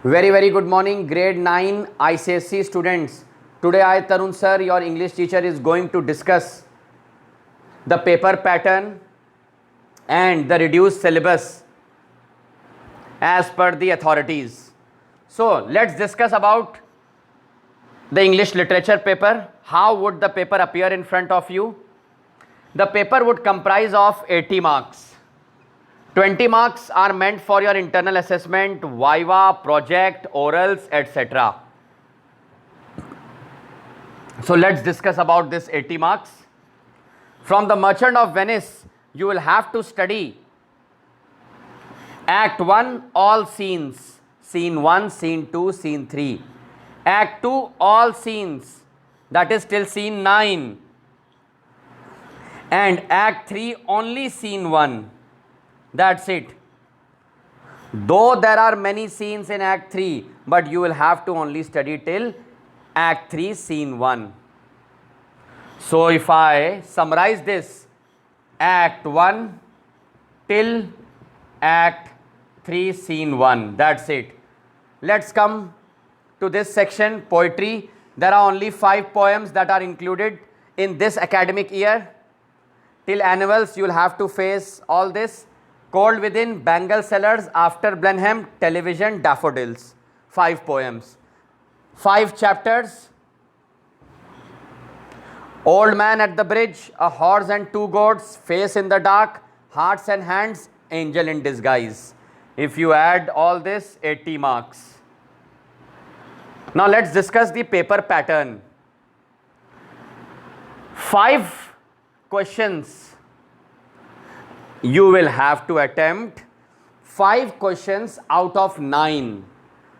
Very good morning, grade 9 ICSE students. Today I, Tarun sir, your English teacher, is going to discuss the paper pattern and the reduced syllabus as per the authorities. So let's discuss about the English literature paper. How would the paper appear in front of you? The paper would comprise of 80 marks. 20 marks are meant for your internal assessment, viva, project, orals, etc. So let's discuss about this 80 marks. From the Merchant of Venice, you will have to study Act 1, all scenes, Scene 1, Scene 2, Scene 3. Act 2, all scenes, that is till Scene 9. And Act 3, only Scene 1. That's it. Though there are many scenes in Act 3, but you will have to only study till Act 3, Scene 1. So if I summarize this, Act 1 till Act 3, Scene 1. That's it. Let's come to this section, poetry. There are only 5 poems that are included in this academic year. Till annuals, you will have to face all this. Cold Within, Bengal Sellers, After Blenheim, Television, Daffodils. 5 poems. 5 chapters. Old Man at the Bridge, A Horse and Two Goats, Face in the Dark, Hearts and Hands, Angel in Disguise. If you add all this, 80 marks. Now let's discuss the paper pattern. 5 questions. You will have to attempt 5 questions out of 9.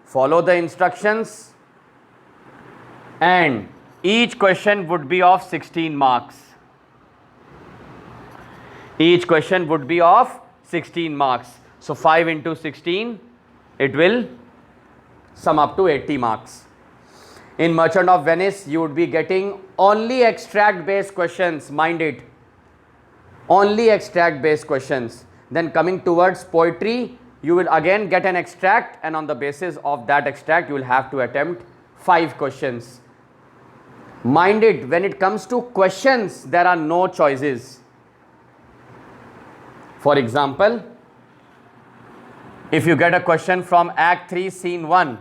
Follow the instructions, and each question would be of 16 marks. Each question would be of 16 marks. So 5 into 16, it will sum up to 80 marks. In Merchant of Venice, you would be getting only extract based questions, mind it. Only extract based questions. Then coming towards poetry, you will again get an extract, and on the basis of that extract, you will have to attempt 5 questions. Mind it, when it comes to questions, there are no choices. For example, if you get a question from Act 3, Scene 1,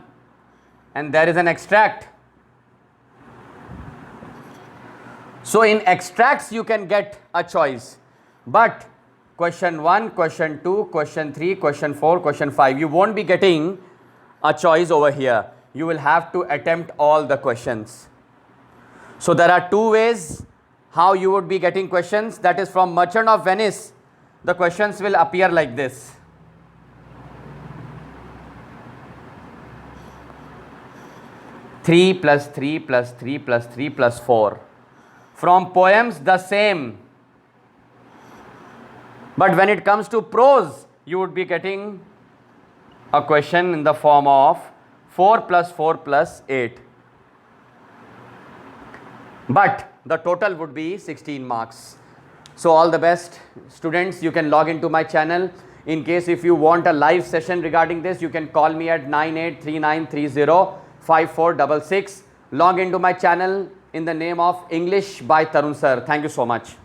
and there is an extract. So in extracts, you can get a choice. But question 1, question 2, question 3, question 4, question 5, you won't be getting a choice over here. You will have to attempt all the questions. So there are 2 ways how you would be getting questions. That is, from Merchant of Venice, the questions will appear like this. Three plus 3 plus 3 plus 3 plus 4. From poems, the same. But when it comes to prose, you would be getting a question in the form of 4 plus 4 plus 8. But the total would be 16 marks. So all the best, students. You can log into my channel. In case if you want a live session regarding this, you can call me at 9839305466. Log into my channel in the name of English by Tarun sir. Thank you so much.